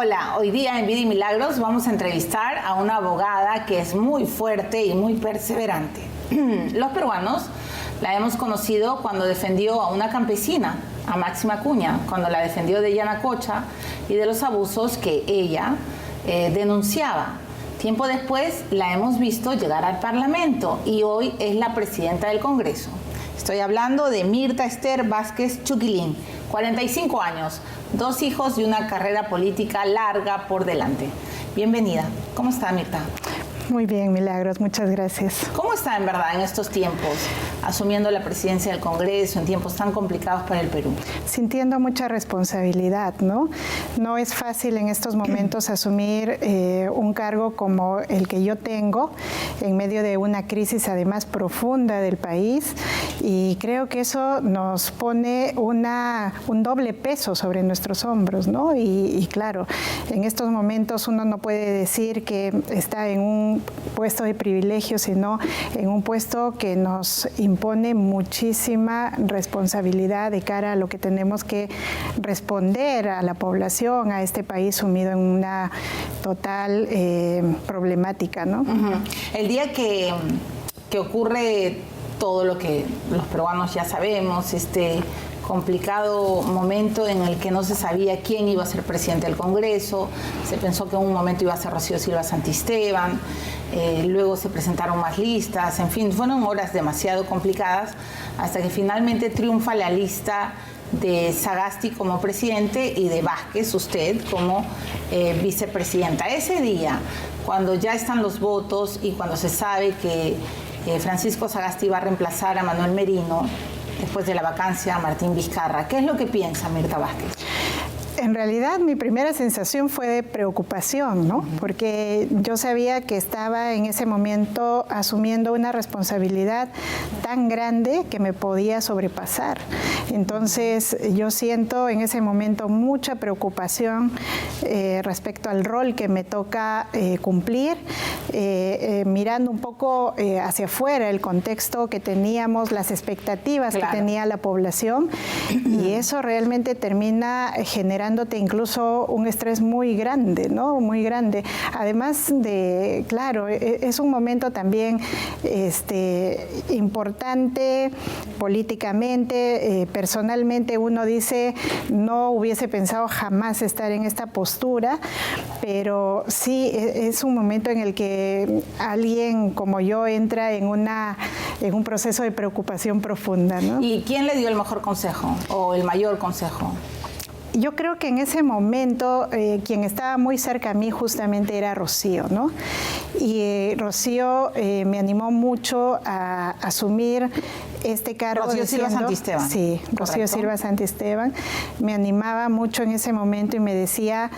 Hola, hoy día en Vida y Milagros vamos a entrevistar a una abogada que es muy fuerte y muy perseverante. Los peruanos la hemos conocido cuando defendió a una campesina, a Máxima Acuña, cuando la defendió de Yanacocha y de los abusos que ella denunciaba. Tiempo después la hemos visto llegar al Parlamento y hoy es la presidenta del Congreso. Estoy hablando de Mirta Esther Vázquez Chuquilín, 45 años, 2 hijos y una carrera política larga por delante. Bienvenida. ¿Cómo está, Mirta? Muy bien, Milagros, muchas gracias. ¿Cómo está en verdad en estos tiempos, asumiendo la presidencia del Congreso en tiempos tan complicados para el Perú? Sintiendo mucha responsabilidad, ¿no? No es fácil en estos momentos asumir un cargo como el que yo tengo, en medio de una crisis además profunda del país, y creo que eso nos pone un doble peso sobre nuestros hombros, ¿no? Y claro, en estos momentos uno no puede decir que está en un puesto de privilegio, sino en un puesto que nos impone muchísima responsabilidad de cara a lo que tenemos que responder a la población, a este país sumido en una total problemática, ¿no? El día que ocurre todo lo que los peruanos ya sabemos, este complicado momento en el que no se sabía quién iba a ser presidente del Congreso, se pensó que en un momento iba a ser Rocío Silva Santisteban, luego se presentaron más listas, en fin, fueron horas demasiado complicadas hasta que finalmente triunfa la lista de Sagasti como presidente y de Vázquez, usted, como vicepresidenta. Ese día, cuando ya están los votos y cuando se sabe que Francisco Sagasti va a reemplazar a Manuel Merino, después de la vacancia a Martín Vizcarra, ¿qué es lo que piensa Mirta Vázquez? En realidad mi primera sensación fue de preocupación, ¿no? Porque yo sabía que estaba en ese momento asumiendo una responsabilidad tan grande que me podía sobrepasar. Entonces yo siento en ese momento mucha preocupación respecto al rol que me toca cumplir, mirando un poco hacia afuera el contexto que teníamos, las expectativas que tenía la población, y eso realmente termina generándote incluso un estrés muy grande, ¿no? Muy grande. Además de, claro, es un momento también importante políticamente, personalmente uno dice, no hubiese pensado jamás estar en esta postura, pero sí es un momento en el que alguien como yo entra en un proceso de preocupación profunda, ¿no? ¿Y quién le dio el mejor consejo o el mayor consejo? Yo creo que en ese momento quien estaba muy cerca a mí justamente era Rocío, ¿no? Y Rocío me animó mucho a asumir este cargo. Rocío Silva Santisteban. Sí, Rocío Silva Santisteban. Me animaba mucho en ese momento y me decía,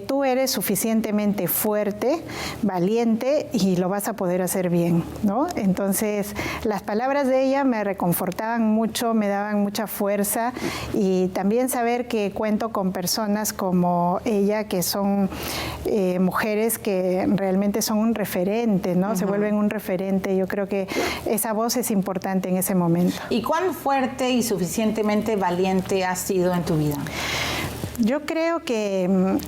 tú eres suficientemente fuerte, valiente y lo vas a poder hacer bien, ¿no? Entonces, las palabras de ella me reconfortaban mucho, me daban mucha fuerza, y también saber que cuento con personas como ella, que son mujeres que realmente son un referente, ¿no? Se vuelven un referente. Yo creo que esa voz es importante en ese momento. ¿Y cuán fuerte y suficientemente valiente has sido en tu vida? Yo creo que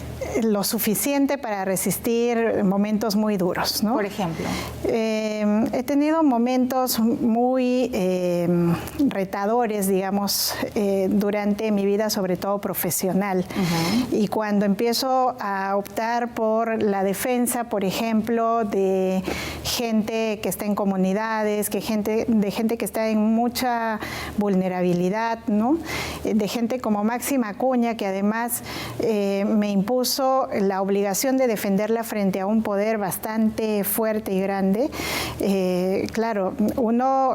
lo suficiente para resistir momentos muy duros, ¿no? Por ejemplo. He tenido momentos muy retadores, digamos, durante mi vida, sobre todo profesional. Y cuando empiezo a optar por la defensa, por ejemplo, de gente que está en comunidades, de gente que está en mucha vulnerabilidad, ¿no? De gente como Máxima Acuña, que además me impuso la obligación de defenderla frente a un poder bastante fuerte y grande. Claro, uno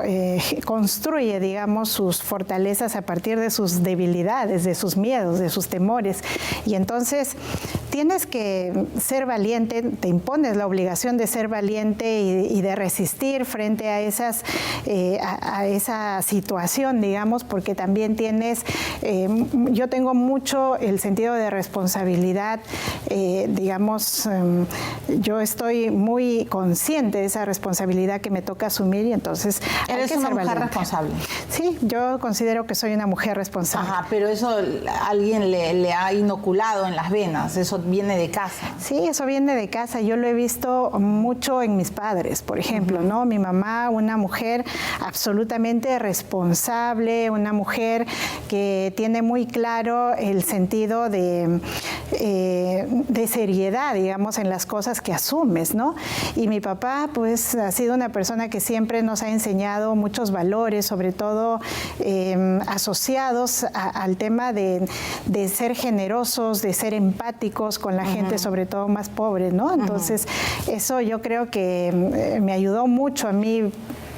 construye, digamos, sus fortalezas a partir de sus debilidades, de sus miedos, de sus temores. Y entonces tienes que ser valiente, te impones la obligación de ser valiente y de resistir frente a esa situación, digamos, porque también tienes, yo tengo mucho el sentido de responsabilidad, digamos, yo estoy muy consciente de esa responsabilidad que me toca asumir, y entonces hay que ser valiente. ¿Eres una mujer responsable? Sí, yo considero que soy una mujer responsable. Ajá, pero eso alguien le ha inoculado en las venas, eso viene de casa. Sí, eso viene de casa. Yo lo he visto mucho en mis padres, por ejemplo, ¿no? Mi mamá, una mujer absolutamente responsable, una mujer que tiene muy claro el sentido de seriedad, digamos, en las cosas que asumes, ¿no? Y mi papá, pues, ha sido una persona que siempre nos ha enseñado muchos valores, sobre todo asociados al tema de ser generosos, de ser empáticos con la gente, sobre todo más pobre, ¿no? Entonces, eso yo creo que me ayudó mucho a mí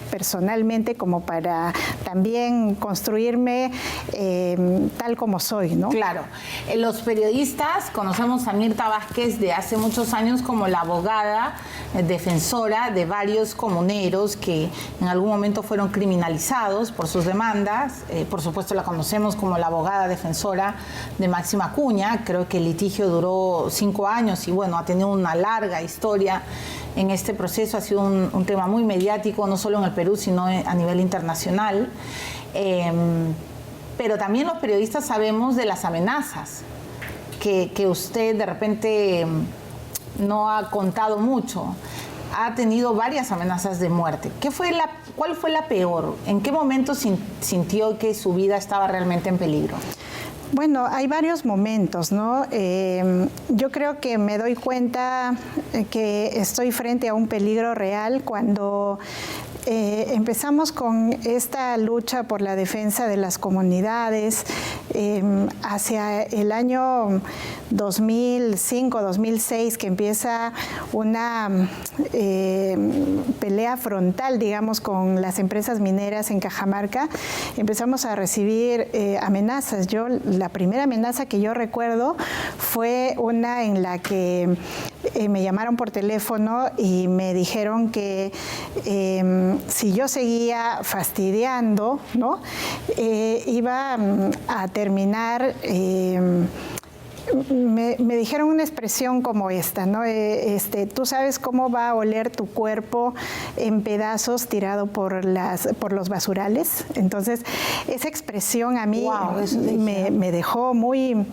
personalmente como para también construirme tal como soy, ¿no? Claro. Los periodistas conocemos a Mirta Vázquez de hace muchos años como la abogada defensora de varios comuneros que en algún momento fueron criminalizados por sus demandas. Por supuesto la conocemos como la abogada defensora de Máximo Acuña. Creo que el litigio duró 5 años y bueno, ha tenido una larga historia en este proceso. Ha sido un tema muy mediático, no solo en el Perú, sino a nivel internacional. Pero también los periodistas sabemos de las amenazas que usted de repente no ha contado mucho. Ha tenido varias amenazas de muerte. ¿Cuál fue la peor? ¿En qué momento sintió que su vida estaba realmente en peligro? Bueno, hay varios momentos, ¿no? Yo creo que me doy cuenta que estoy frente a un peligro real cuando empezamos con esta lucha por la defensa de las comunidades hacia el año 2005, 2006, que empieza una pelea frontal, digamos, con las empresas mineras en Cajamarca. Empezamos a recibir amenazas. La primera amenaza que yo recuerdo fue una en la que me llamaron por teléfono y me dijeron que si yo seguía fastidiando, ¿no? Iba a terminar... Me dijeron una expresión como esta, ¿no? Tú sabes cómo va a oler tu cuerpo en pedazos tirado por los basurales. Entonces, esa expresión a mí me dejó muy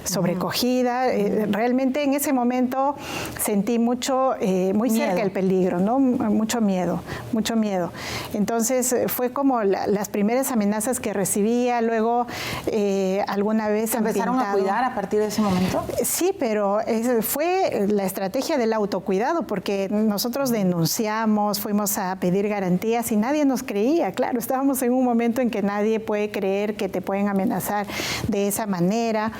sobrecogida. Realmente en ese momento sentí muy cerca el peligro, ¿no? Mucho miedo. Entonces, fue como las primeras amenazas que recibía. Luego, alguna vez... ¿Se empezaron a cuidar a partir de ese momento? Sí, pero fue la estrategia del autocuidado, porque nosotros denunciamos, fuimos a pedir garantías y nadie nos creía. Claro, estábamos en un momento en que nadie puede creer que te pueden amenazar de esa manera.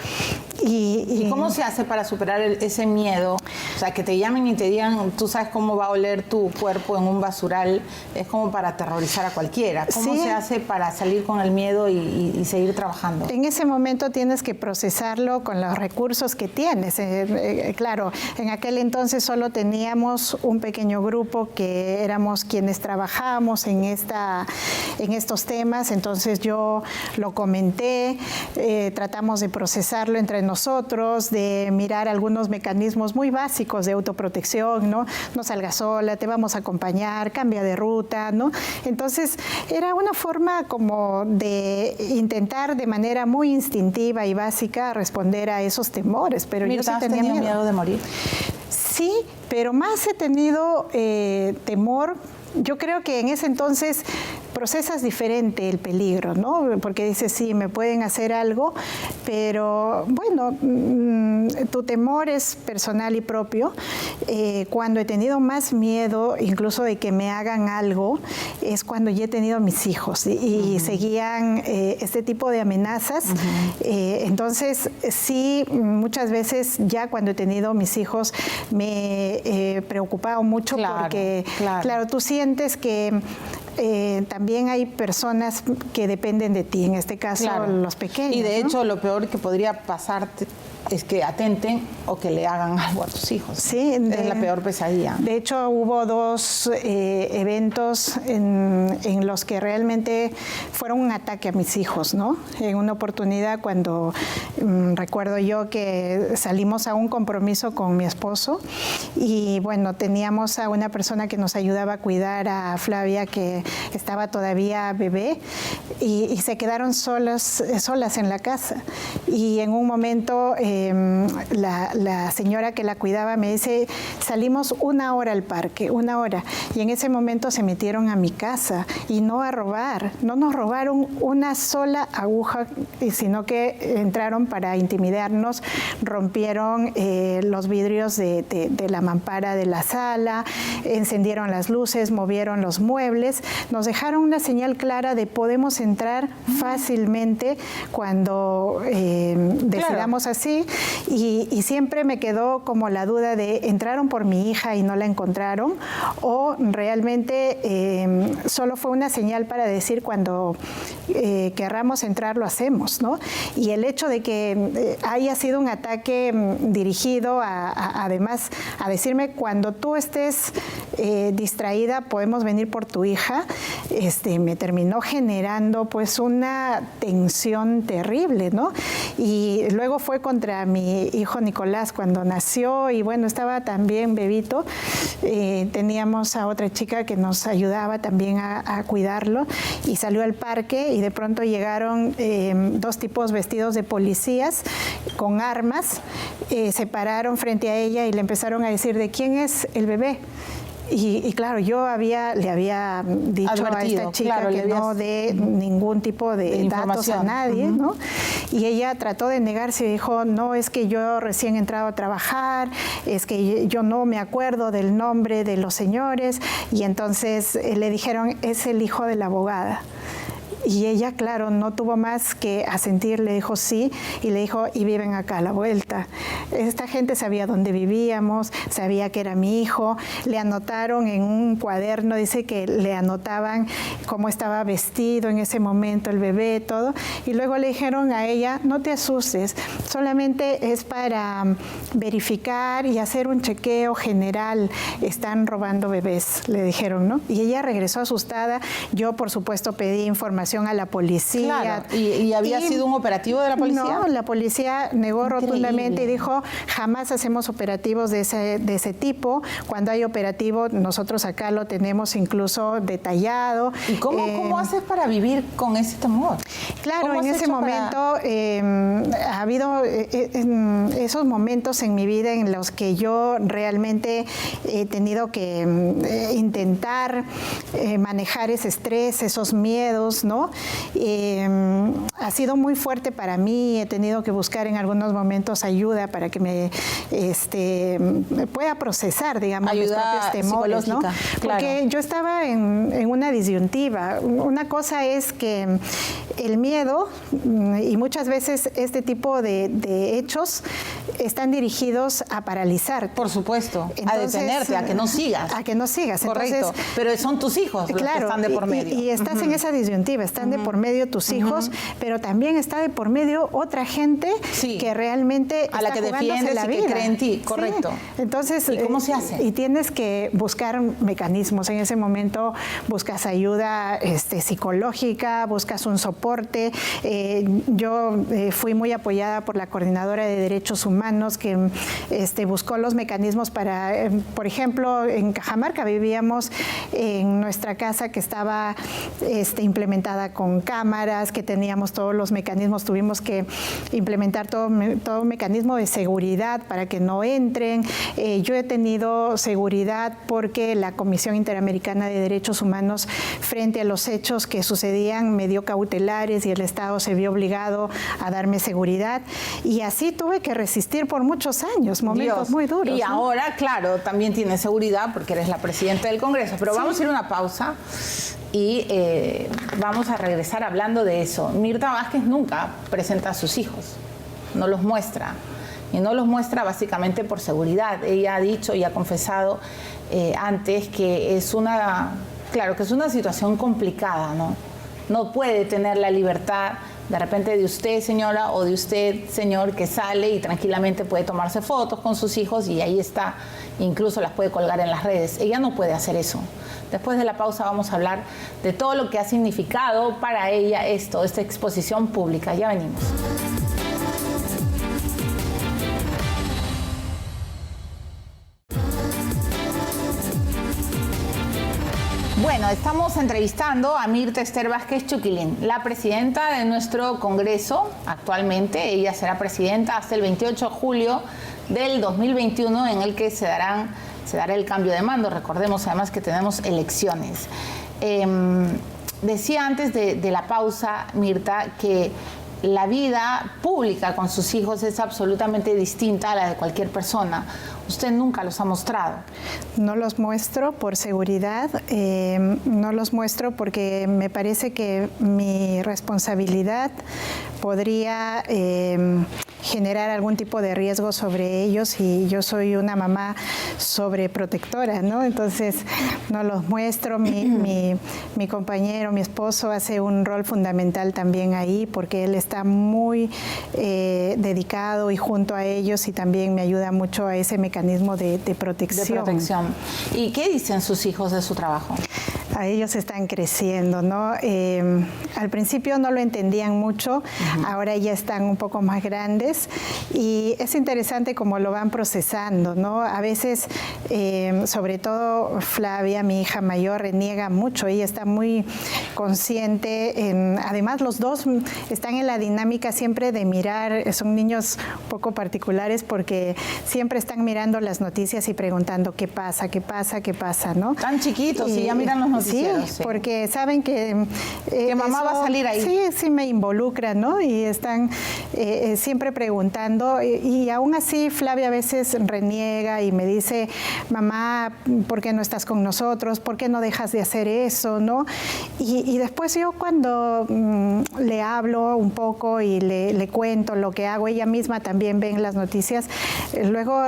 ¿Y cómo se hace para superar ese miedo? O sea, que te llamen y te digan, tú sabes cómo va a oler tu cuerpo en un basural, es como para aterrorizar a cualquiera. ¿Cómo se hace para salir con el miedo y seguir trabajando? En ese momento tienes que procesarlo con los recursos que tienes. Claro, en aquel entonces solo teníamos un pequeño grupo que éramos quienes trabajábamos en estos temas, entonces yo lo comenté, tratamos de procesarlo entre nosotros, de mirar algunos mecanismos muy básicos de autoprotección, ¿no? No salgas sola, te vamos a acompañar, cambia de ruta, ¿no? Entonces era una forma como de intentar de manera muy instintiva y básica responder a esos temores, pero yo sí tenía miedo de morir. Sí, pero más he tenido temor. Yo creo que en ese entonces procesas diferente el peligro, ¿no? Porque dices, sí, me pueden hacer algo, pero bueno, tu temor es personal y propio. Cuando he tenido más miedo, incluso de que me hagan algo, es cuando ya he tenido mis hijos y seguían este tipo de amenazas. Entonces, sí, muchas veces ya cuando he tenido mis hijos me he preocupado mucho porque, claro, tú sientes que también hay personas que dependen de ti, en este caso los pequeños. Y de hecho lo peor que podría pasarte es que atenten o que le hagan algo a tus hijos. Sí, es la peor pesadilla. De hecho, hubo 2 eventos en los que realmente fueron un ataque a mis hijos, ¿no? En una oportunidad cuando recuerdo yo que salimos a un compromiso con mi esposo y bueno, teníamos a una persona que nos ayudaba a cuidar a Flavia, que estaba todavía bebé, y se quedaron solas en la casa. Y en un momento la señora que la cuidaba me dice, salimos 1 hora al parque, 1 hora. Y en ese momento se metieron a mi casa y no a robar. No nos robaron una sola aguja, sino que entraron para intimidarnos, rompieron los vidrios de la mampara de la sala, encendieron las luces, movieron los muebles, nos dejaron una señal clara de podemos entrar fácilmente cuando decidamos así, y siempre me quedó como la duda de entraron por mi hija y no la encontraron, o realmente solo fue una señal para decir cuando querramos entrar lo hacemos, ¿no? Y el hecho de que haya sido un ataque dirigido además a decirme cuando tú estés distraída podemos venir por tu hija, me terminó generando pues una tensión terrible, ¿no? Y luego fue contra mi hijo Nicolás cuando nació y bueno, estaba también bebito, teníamos a otra chica que nos ayudaba también a cuidarlo y salió al parque y de pronto llegaron 2 tipos vestidos de policías con armas, se pararon frente a ella y le empezaron a decir ¿de quién es el bebé? Y claro, yo le había dicho a esta chica claro, que no dé ningún tipo de datos a nadie, ¿no? Y ella trató de negarse y dijo, no, es que yo recién he entrado a trabajar, es que yo no me acuerdo del nombre de los señores. Y entonces le dijeron, es el hijo de la abogada. Y ella, claro, no tuvo más que asentir, le dijo sí, y le dijo, y viven acá a la vuelta. Esta gente sabía dónde vivíamos, sabía que era mi hijo, le anotaron en un cuaderno, dice que le anotaban cómo estaba vestido en ese momento el bebé, todo, y luego le dijeron a ella, no te asustes, solamente es para verificar y hacer un chequeo general, están robando bebés, le dijeron, ¿no? Y ella regresó asustada, yo por supuesto pedí información a la policía. Claro. ¿Y había sido un operativo de la policía? No, la policía negó rotundamente y dijo, jamás hacemos operativos de ese tipo. Cuando hay operativo, nosotros acá lo tenemos incluso detallado. ¿Y cómo haces para vivir con ese temor? Claro, en ese momento ha habido esos momentos en mi vida en los que yo realmente he tenido que intentar manejar ese estrés, esos miedos, ¿no? Ha sido muy fuerte para mí, he tenido que buscar en algunos momentos ayuda para que me pueda procesar, digamos, mis propios temores, ¿no? Porque yo estaba en una disyuntiva. Una cosa es que el miedo, y muchas veces este tipo de hechos están dirigidos a paralizarte. Por supuesto, entonces, a detenerte, a que no sigas. A que no sigas. Correcto, entonces, pero son tus hijos los que están de por medio. Y estás en esa disyuntiva, están de por medio tus hijos, pero también está de por medio otra gente que realmente a la que defiendes la vida. Y que cree en ti, correcto. Sí. Entonces, ¿y cómo se hace? Y tienes que buscar mecanismos. En ese momento buscas ayuda psicológica, buscas un soporte. Yo fui muy apoyada por la Coordinadora de Derechos Humanos que buscó los mecanismos para, por ejemplo, en Cajamarca vivíamos en nuestra casa que estaba implementada con cámaras, que teníamos todos los mecanismos, tuvimos que implementar todo un mecanismo de seguridad para que no entren. Yo he tenido seguridad porque la Comisión Interamericana de Derechos Humanos, frente a los hechos que sucedían, me dio cautelares y el Estado se vio obligado a darme seguridad. Y así tuve que resistir por muchos años, momentos muy duros. Y ahora, claro, también tienes seguridad porque eres la presidenta del Congreso. Pero vamos a ir a una pausa y vamos a regresar hablando de eso. Mirta Vázquez nunca presenta a sus hijos, no los muestra. Y no los muestra básicamente por seguridad. Ella ha dicho y ha confesado antes que es una situación complicada, ¿no? No puede tener la libertad de repente de usted, señora, o de usted, señor, que sale y tranquilamente puede tomarse fotos con sus hijos y ahí está, incluso las puede colgar en las redes. Ella no puede hacer eso. Después de la pausa vamos a hablar de todo lo que ha significado para ella esta exposición pública. Ya venimos. Bueno, estamos entrevistando a Mirta Esther Vázquez Chuquilín, la presidenta de nuestro Congreso actualmente. Ella será presidenta hasta el 28 de julio del 2021, en el que se dará el cambio de mando. Recordemos además que tenemos elecciones. Decía antes de la pausa, Mirta, que la vida pública con sus hijos es absolutamente distinta a la de cualquier persona. Usted nunca los ha mostrado. No los muestro por seguridad, no los muestro porque me parece que mi responsabilidad podría generar algún tipo de riesgo sobre ellos, y yo soy una mamá sobreprotectora, ¿no? Entonces no los muestro. Mi compañero, mi esposo, hace un rol fundamental también ahí, porque él está muy dedicado y junto a ellos, y también me ayuda mucho a ese mecanismo de protección. De protección. ¿Y qué dicen sus hijos de su trabajo? A ellos están creciendo, ¿no? Al principio no lo entendían mucho, ahora ya están un poco más grandes, y es interesante cómo lo van procesando, ¿no? A veces, sobre todo Flavia, mi hija mayor, reniega mucho. Ella está muy consciente. Además, los dos están en la dinámica siempre de mirar. Son niños un poco particulares porque siempre están mirando las noticias y preguntando qué pasa, ¿no? Tan chiquitos y ya miran los noticieros. Sí, porque saben que mamá va a salir ahí. Sí me involucra, ¿no? Y están siempre preguntando, y aún así Flavia a veces reniega y me dice: mamá, ¿por qué no estás con nosotros? ¿Por qué no dejas de hacer eso? ¿No? Y después yo, cuando le hablo un poco y le cuento lo que hago, ella misma también ve en las noticias, luego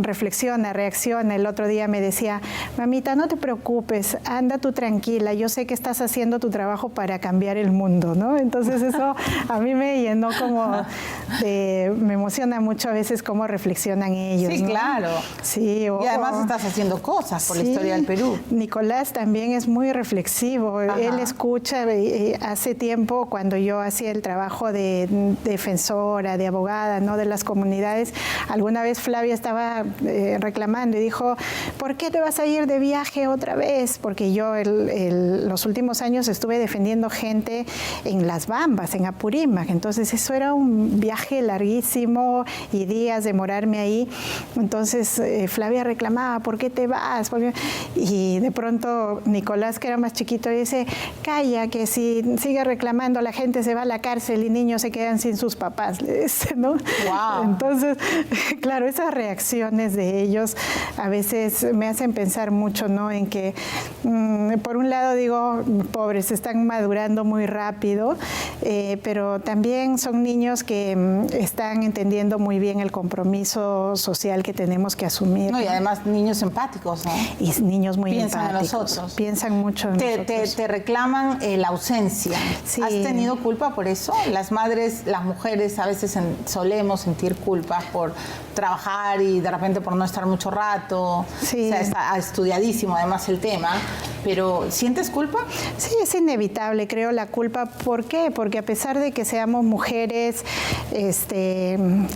reflexiona, reacciona. El otro día me decía: mamita, no te preocupes, anda tú tranquila, yo sé que estás haciendo tu trabajo para cambiar el mundo, ¿no? Entonces eso a mí me llenó como me emociona mucho a veces cómo reflexionan ellos. Sí, ¿no? Claro. Sí, y además estás haciendo cosas por la historia del Perú. Nicolás también es muy reflexivo. Ajá. Él escucha. Hace tiempo, cuando yo hacía el trabajo de defensora, de abogada, ¿no?, de las comunidades, alguna vez Flavia estaba reclamando y dijo: ¿por qué te vas a ir de viaje otra vez? Porque yo los últimos años estuve defendiendo gente en Las Bambas, en Apurímac. Entonces eso era un viaje larguísimo y días de morarme ahí. Entonces Flavia reclamaba: ¿por qué te vas? Y de pronto Nicolás, que era más chiquito, dice: calla, que si sigue reclamando la gente se va a la cárcel y niños se quedan sin sus papás, le dice, ¿no? Wow. Entonces, claro, esas reacciones de ellos a veces me hacen pensar mucho, ¿no?, en que por un lado digo, pobres, están madurando muy rápido, pero también son niños que están entendiendo muy bien el compromiso social que tenemos que asumir. No, y además niños empáticos, ¿no? Y niños muy piensan empáticos. En nosotros. Piensan mucho en nosotros. Te reclaman la ausencia. Sí. ¿Has tenido culpa por eso? Las madres, las mujeres a veces solemos sentir culpa por trabajar y de repente por no estar mucho rato. Sí. O sea, está estudiadísimo además el tema. Pero ¿sientes culpa? Sí, es inevitable, creo, la culpa. ¿Por qué? Porque a pesar de que seamos mujeres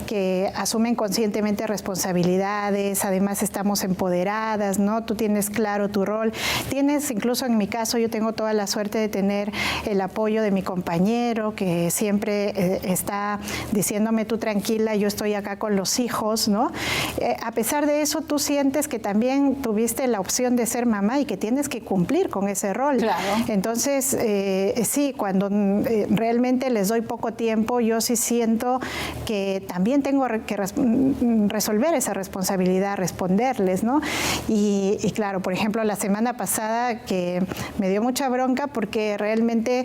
que asumen conscientemente responsabilidades, además estamos empoderadas, ¿no? Tú tienes claro tu rol. Tienes, incluso en mi caso, yo tengo toda la suerte de tener el apoyo de mi compañero, que siempre está diciéndome: tú tranquila, yo estoy acá con los hijos, ¿no? A pesar de eso, tú sientes que también tuviste la opción de ser mamá y que tienes que cumplir con ese rol. Claro. Entonces, sí, cuando realmente les doy poco tiempo, yo sí siento que también tengo que resolver esa responsabilidad, responderles, ¿no? Y claro, por ejemplo, la semana pasada, que me dio mucha bronca porque realmente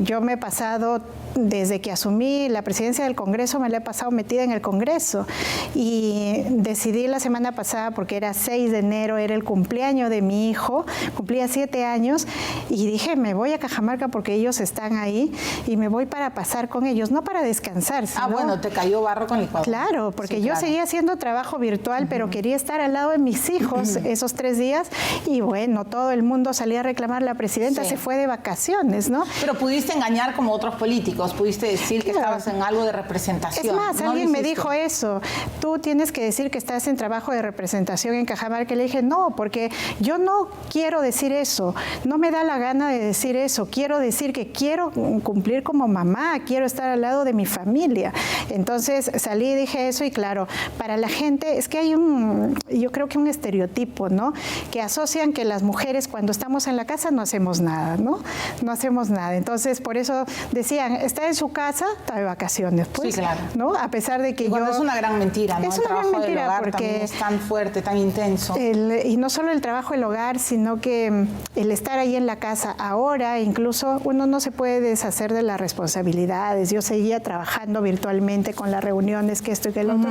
yo me he pasado, desde que asumí la presidencia del Congreso, me la he pasado metida en el Congreso, y decidí la semana pasada, porque era 6 de enero, era el cumpleaños de mi hijo, cumplía 7 años, y dije: me voy a Cajamarca porque ellos están ahí y me voy para pasar con ellos, no para descansar. Ah, bueno, te cayó barro con licuadora. Claro, porque yo seguía haciendo trabajo virtual, pero quería estar al lado de mis hijos esos 3 días, y bueno, todo el mundo salía a reclamar. La presidenta se fue de vacaciones, ¿no? Pero pudiste engañar como otros políticos. políticos, pudiste decir que estabas en algo de representación. Es más, ¿No alguien me dijo eso, tú tienes que decir que estás en trabajo de representación en Cajamarca. Le dije, no, porque yo no quiero decir eso, no me da la gana de decir eso, quiero decir que quiero cumplir como mamá, quiero estar al lado de mi familia. Entonces salí y dije eso y claro, para la gente es que hay yo creo que un estereotipo, ¿no? Que asocian que las mujeres cuando estamos en la casa no hacemos nada, ¿no? No hacemos nada. Entonces, por eso decían, está en su casa, está de vacaciones, pues, sí, claro. ¿no? A pesar de que es una gran mentira, ¿no? Es el una trabajo gran mentira del hogar porque es tan fuerte, tan intenso. Y no solo el trabajo del hogar, sino que el estar ahí en la casa ahora, incluso uno no se puede deshacer de las responsabilidades. Yo seguía trabajando virtualmente con las reuniones, que esto y que el otro,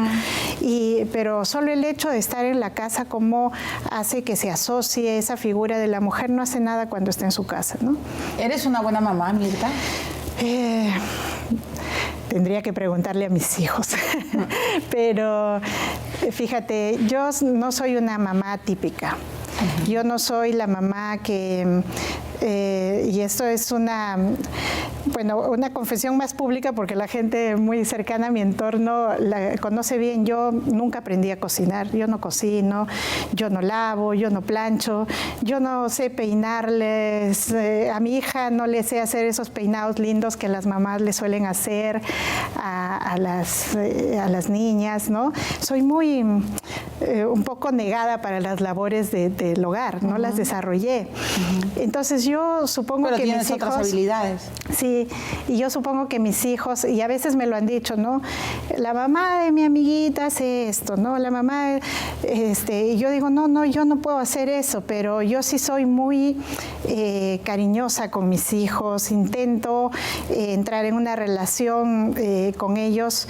pero solo el hecho de estar en la casa, como hace que se asocie esa figura de la mujer, no hace nada cuando está en su casa, ¿no? ¿Eres una buena mamá, Mirta? Tendría que preguntarle a mis hijos, pero fíjate, yo no soy una mamá típica. Yo no soy la mamá que, y esto es una confesión más pública porque la gente muy cercana a mi entorno la conoce bien. Yo nunca aprendí a cocinar, yo no cocino, yo no lavo, yo no plancho, yo no sé peinarles, a mi hija no le sé hacer esos peinados lindos que las mamás le suelen hacer a las niñas, ¿no? Soy muy, un poco negada para las labores del hogar, no las desarrollé. Entonces yo supongo que mis hijos... otras habilidades. Sí, y yo supongo que mis hijos, y a veces me lo han dicho, ¿no? La mamá de mi amiguita hace esto, ¿no? La mamá, y yo digo, no, yo no puedo hacer eso, pero yo sí soy muy cariñosa con mis hijos, intento entrar en una relación con ellos,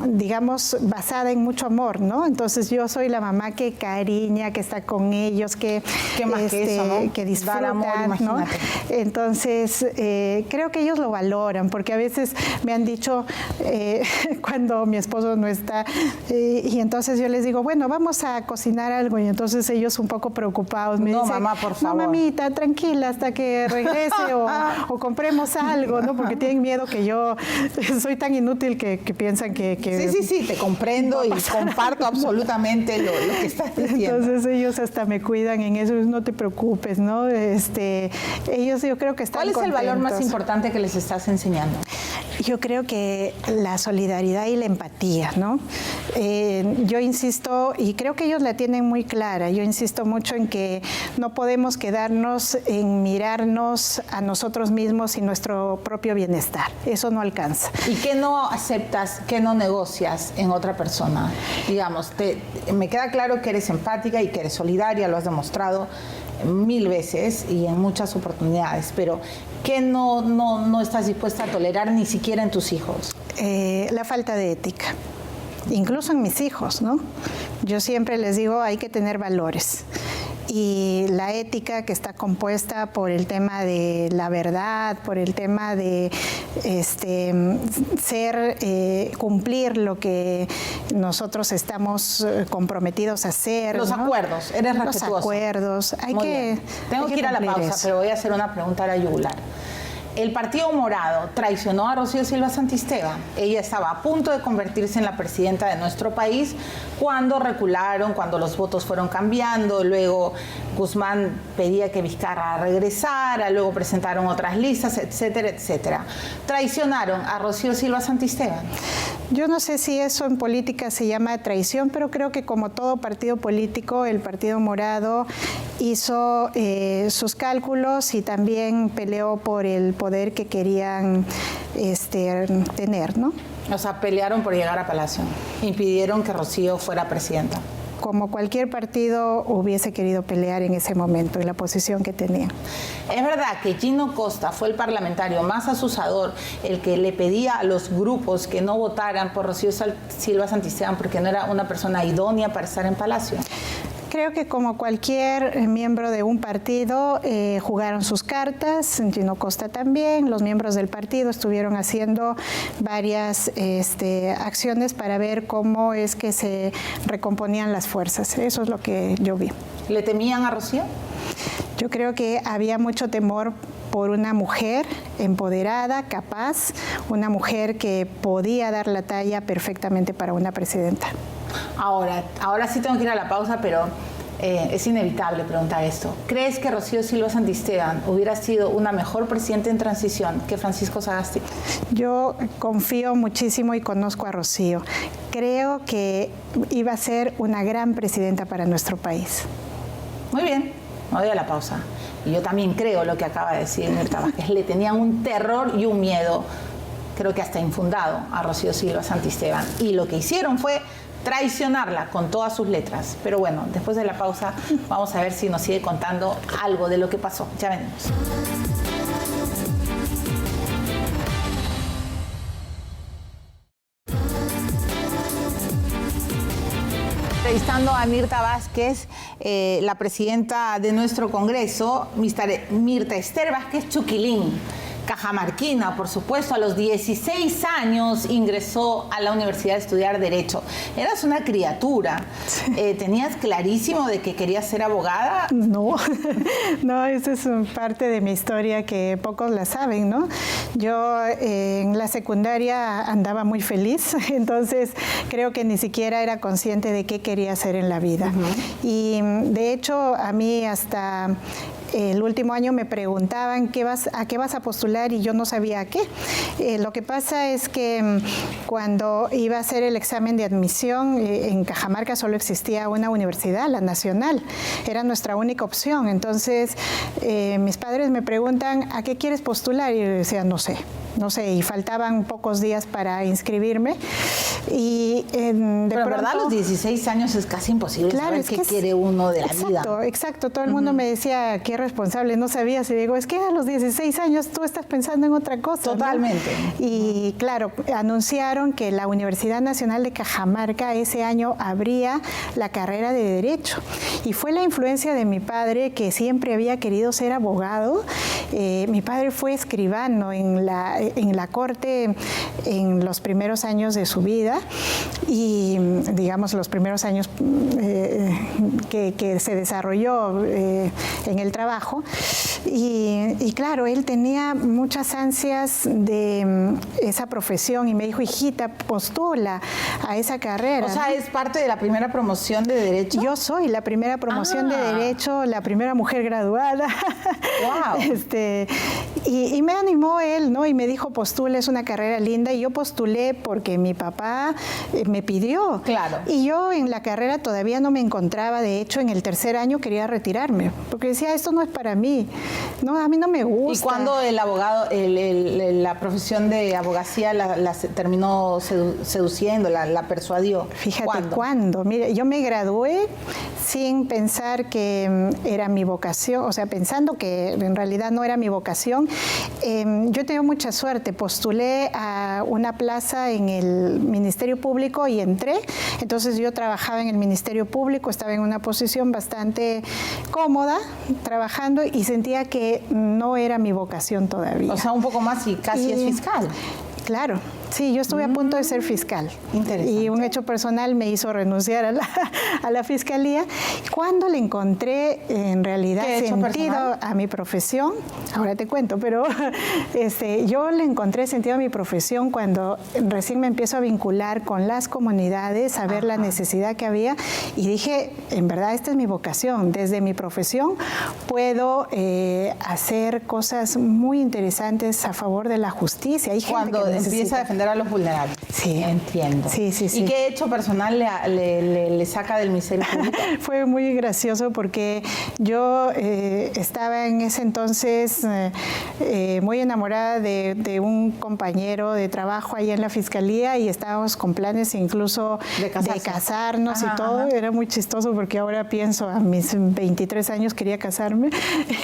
digamos, basada en mucho amor, ¿no? Entonces yo soy la mamá que cariña, que está con ellos, que disfrutan, amor, ¿no? Entonces creo que ellos lo valoran, porque a veces me han dicho cuando mi esposo no está, y entonces yo les digo, bueno, vamos a cocinar algo, y entonces ellos un poco preocupados me dicen, mamá, por favor. No, mamita, tranquila hasta que regrese o compremos algo, ¿no? Porque tienen miedo que yo soy tan inútil que piensan que Sí, te comprendo y comparto absolutamente lo que estás diciendo. Entonces ellos hasta me cuidan en eso, no te preocupes, ¿no? Ellos yo creo que están ¿Cuál es contentos. el valor más importante que les estás enseñando? Yo creo que la solidaridad y la empatía, ¿no? Yo insisto, y creo que ellos la tienen muy clara, yo insisto mucho en que no podemos quedarnos en mirarnos a nosotros mismos y nuestro propio bienestar. Eso no alcanza. ¿Y qué no aceptas, qué no negocias en otra persona? Digamos, me queda claro que eres empática y que eres solidaria, lo has demostrado 1000 veces y en muchas oportunidades, pero ¿qué no estás dispuesta a tolerar ni siquiera en tus hijos? La falta de ética, incluso en mis hijos, ¿no? Yo siempre les digo, hay que tener valores. Y la ética que está compuesta por el tema de la verdad, por el tema de cumplir lo que nosotros estamos comprometidos a hacer. Los acuerdos, eres respetuoso. Los acuerdos, Tengo que ir a la pausa, pero voy a hacer una pregunta a la yugular. El Partido Morado traicionó a Rocío Silva Santisteban. Ella estaba a punto de convertirse en la presidenta de nuestro país cuando recularon, cuando los votos fueron cambiando. Luego Guzmán pedía que Vizcarra regresara, luego presentaron otras listas, etcétera, etcétera. Traicionaron a Rocío Silva Santisteban. Yo no sé si eso en política se llama traición, pero creo que como todo partido político, el Partido Morado hizo sus cálculos y también peleó por el poder que querían tener, ¿no? O sea, pelearon por llegar a Palacio, impidieron que Rocío fuera presidenta. Como cualquier partido hubiese querido pelear en ese momento, en la posición que tenía. Es verdad que Gino Costa fue el parlamentario más asusador, el que le pedía a los grupos que no votaran por Rocío Silva Santisteban porque no era una persona idónea para estar en Palacio. Creo que como cualquier miembro de un partido jugaron sus cartas, Gino Costa también, los miembros del partido estuvieron haciendo varias acciones para ver cómo es que se recomponían las fuerzas. Eso es lo que yo vi. ¿Le temían a Rocío? Yo creo que había mucho temor por una mujer empoderada, capaz, una mujer que podía dar la talla perfectamente para una presidenta. Ahora sí tengo que ir a la pausa, pero es inevitable preguntar esto. ¿Crees que Rocío Silva Santisteban hubiera sido una mejor presidenta en transición que Francisco Sagasti? Yo confío muchísimo y conozco a Rocío. Creo que iba a ser una gran presidenta para nuestro país. Muy bien, me voy a la pausa. Y yo también creo lo que acaba de decir Mirta Vázquez. Le tenían un terror y un miedo, creo que hasta infundado, a Rocío Silva Santisteban. Y lo que hicieron fue traicionarla con todas sus letras. Pero bueno, después de la pausa vamos a ver si nos sigue contando algo de lo que pasó. Ya venimos. Entrevistando a Mirta Vázquez, la presidenta de nuestro Congreso, Mirta Esther Vázquez Chuquilín, cajamarquina, por supuesto. A los 16 años ingresó a la universidad a estudiar Derecho. Eras una criatura. Sí. ¿Tenías clarísimo de que querías ser abogada? No, esa es parte de mi historia que pocos la saben, ¿no? Yo en la secundaria andaba muy feliz, entonces creo que ni siquiera era consciente de qué quería hacer en la vida. Y de hecho, a mí hasta el último año me preguntaban a qué vas a postular y yo no sabía a qué. Lo que pasa es que cuando iba a hacer el examen de admisión, en Cajamarca solo existía una universidad, la Nacional. Era nuestra única opción. Entonces, mis padres me preguntan, ¿a qué quieres postular? Y yo decía, no sé, y faltaban pocos días para inscribirme. Y Pero pronto, verdad, a los 16 años es casi imposible saber qué quiere uno de la vida. Exacto. Todo el mundo me decía, qué responsable, no sabía. Y digo, es que a los 16 años tú estás pensando en otra cosa. Totalmente. ¿No? Y claro, anunciaron que la Universidad Nacional de Cajamarca ese año abría la carrera de Derecho. Y fue la influencia de mi padre, que siempre había querido ser abogado. Mi padre fue escribano en la corte en los primeros años de su vida y, digamos, los primeros años que se desarrolló en el trabajo. Y claro, él tenía muchas ansias de esa profesión y me dijo, hijita, postula a esa carrera. O sea, ¿es parte de la primera promoción de Derecho? Yo soy la primera promoción de Derecho, la primera mujer graduada. ¡Wow! Y me animó él, ¿no? Y me dijo, postula, es una carrera linda. Y yo postulé porque mi papá me pidió. Claro. Y yo en la carrera todavía no me encontraba. De hecho, en el tercer año quería retirarme, porque decía, esto no es para mí. No, a mí no me gusta. ¿Y cuándo el abogado, la profesión de abogacía la terminó seduciendo, la persuadió? Fíjate, ¿cuándo? Mire, yo me gradué sin pensar que era mi vocación, o sea, pensando que en realidad no era mi vocación. Yo he tenido mucha suerte, postulé a una plaza en el Ministerio Público y entré. Entonces yo trabajaba en el Ministerio Público, estaba en una posición bastante cómoda trabajando y sentía que no era mi vocación todavía. O sea, un poco más y casi es fiscal. Claro, sí, yo estuve a punto de ser fiscal. Interesante. Y un hecho personal me hizo renunciar a la fiscalía. Cuando le encontré en realidad sentido a mi profesión, ahora te cuento, pero yo le encontré sentido a mi profesión cuando recién me empiezo a vincular con las comunidades, a ver la necesidad que había y dije, en verdad esta es mi vocación. Desde mi profesión puedo hacer cosas muy interesantes a favor de la justicia. Hay gente que empieza a defender a los vulnerables. Sí. Entiendo. Sí. ¿Y qué hecho personal le saca del Ministerio Público? Fue muy gracioso porque yo estaba en ese entonces muy enamorada de un compañero de trabajo ahí en la Fiscalía y estábamos con planes incluso de casarnos y todo. Era muy chistoso porque ahora pienso, a mis 23 años quería casarme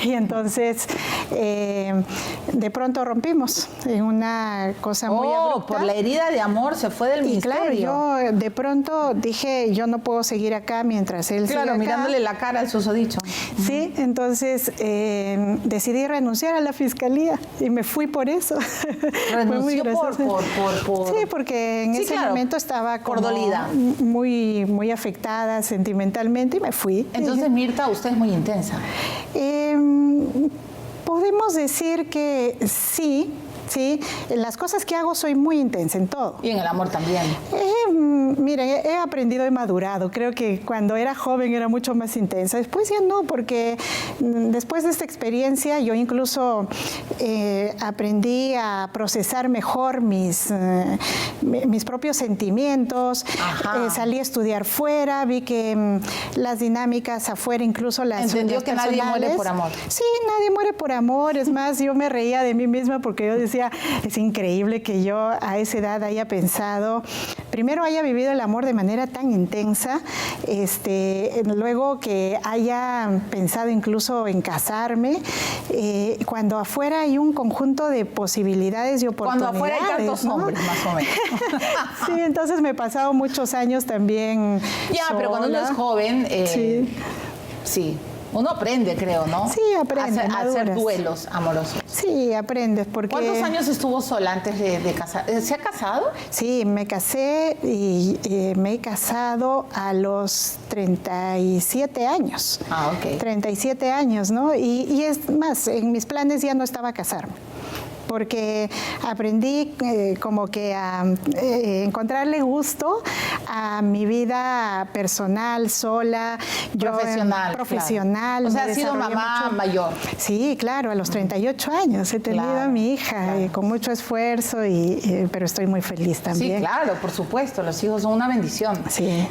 y entonces de pronto rompimos en una cosa muy abrupta. Por la herida de amor se fue del ministerio. Y claro, yo de pronto dije, yo no puedo seguir acá mientras él sigue acá. Mirándole la cara al susodicho. Sí, entonces decidí renunciar a la fiscalía y me fui por eso. ¿Renunció por...? Sí, porque en ese momento estaba como dolida, muy afectada sentimentalmente y me fui. Entonces, Mirta, usted es muy intensa. Podemos decir que sí. Sí, en las cosas que hago soy muy intensa en todo. Y en el amor también. Miren, he aprendido, he madurado. Creo que cuando era joven era mucho más intensa. Después ya no, porque después de esta experiencia yo incluso aprendí a procesar mejor mis propios sentimientos. Salí a estudiar fuera, vi que las dinámicas afuera, incluso las ¿Entendió que nadie muere por amor? Sí, nadie muere por amor. Es más, yo me reía de mí misma porque yo decía, es increíble que yo a esa edad haya pensado, primero haya vivido el amor de manera tan intensa, luego que haya pensado incluso en casarme, cuando afuera hay un conjunto de posibilidades y oportunidades. Cuando afuera hay tantos hombres, más o menos. Sí, entonces me he pasado muchos años también sola. Pero cuando uno es joven, sí. Uno aprende, creo, ¿no? Sí, aprende. A hacer duelos amorosos. Sí, aprendes. Porque... ¿Cuántos años estuvo sola antes de casar? ¿Se ha casado? Sí, me casé y me he casado a los 37 años. Ah, ok. 37 años, ¿no? Y es más, en mis planes ya no estaba casarme, porque aprendí como que a encontrarle gusto a mi vida personal, sola, profesional. Claro. O sea, ha sido mamá mayor. Sí, claro, a los 38 años he tenido a mi hija con mucho esfuerzo, pero estoy muy feliz también. Sí, claro, por supuesto, los hijos son una bendición. Sí.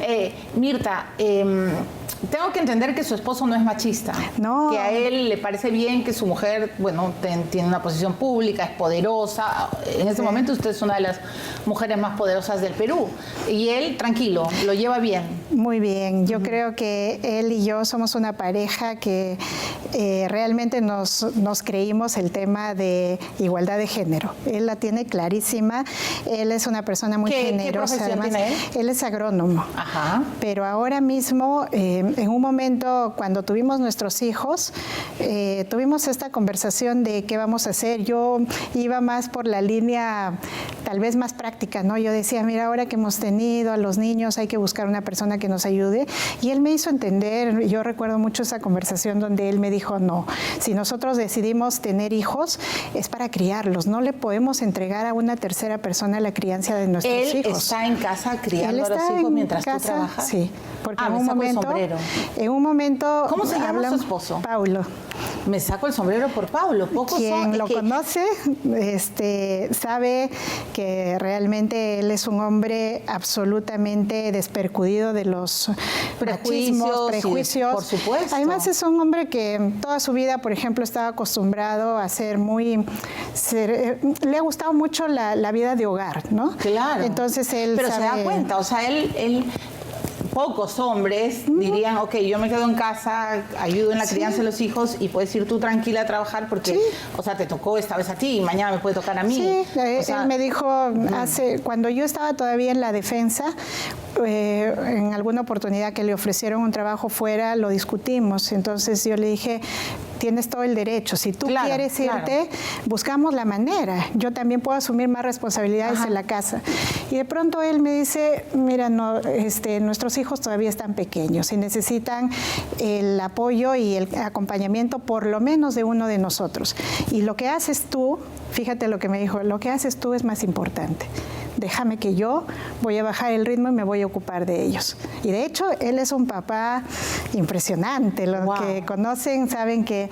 Mirta, tengo que entender que su esposo no es machista. No. Que a él le parece bien que su mujer, bueno, tiene una posición pública, es poderosa. En este momento usted es una de las mujeres más poderosas del Perú. Y él, tranquilo, lo lleva bien. Muy bien. Yo creo que él y yo somos una pareja que realmente nos creímos el tema de igualdad de género. Él la tiene clarísima. Él es una persona muy generosa. ¿Qué profesión tiene él? Él es agrónomo. Ajá. Pero ahora mismo, en un momento cuando tuvimos nuestros hijos, tuvimos esta conversación de qué vamos a hacer. Yo iba más por la línea tal vez más práctica, ¿no? Yo decía, mira, ahora que hemos tenido a los niños hay que buscar una persona que nos ayude, y él me hizo entender. Yo recuerdo mucho esa conversación donde él me dijo, no, si nosotros decidimos tener hijos es para criarlos, no le podemos entregar a una tercera persona la crianza de nuestros hijos. ¿Él está en casa criando a los hijos mientras tú trabajas? Sí, porque en un momento ¿Cómo se llama su esposo? Paulo. Me saco el sombrero por Paulo. Quien lo conoce sabe que realmente él es un hombre absolutamente despercudido de los prejuicios. Por supuesto. Además es un hombre que toda su vida, por ejemplo, estaba acostumbrado a ser le ha gustado mucho la vida de hogar, ¿no? Claro. Entonces él Pero sabe... se da cuenta, o sea, él pocos hombres dirían, ok, yo me quedo en casa, ayudo en la crianza de los hijos y puedes ir tú tranquila a trabajar porque, o sea, te tocó esta vez a ti y mañana me puede tocar a mí. Sí, o sea, él me dijo, cuando yo estaba todavía en la defensa, en alguna oportunidad que le ofrecieron un trabajo fuera, lo discutimos. Entonces yo le dije, tienes todo el derecho. Si tú quieres irte, buscamos la manera. Yo también puedo asumir más responsabilidades en la casa. Y de pronto él me dice, mira, no, nuestros hijos todavía están pequeños y necesitan el apoyo y el acompañamiento por lo menos de uno de nosotros. Y lo que haces tú, fíjate lo que me dijo, lo que haces tú es más importante. Déjame que yo voy a bajar el ritmo y me voy a ocupar de ellos. Y de hecho, él es un papá impresionante. Los que conocen saben que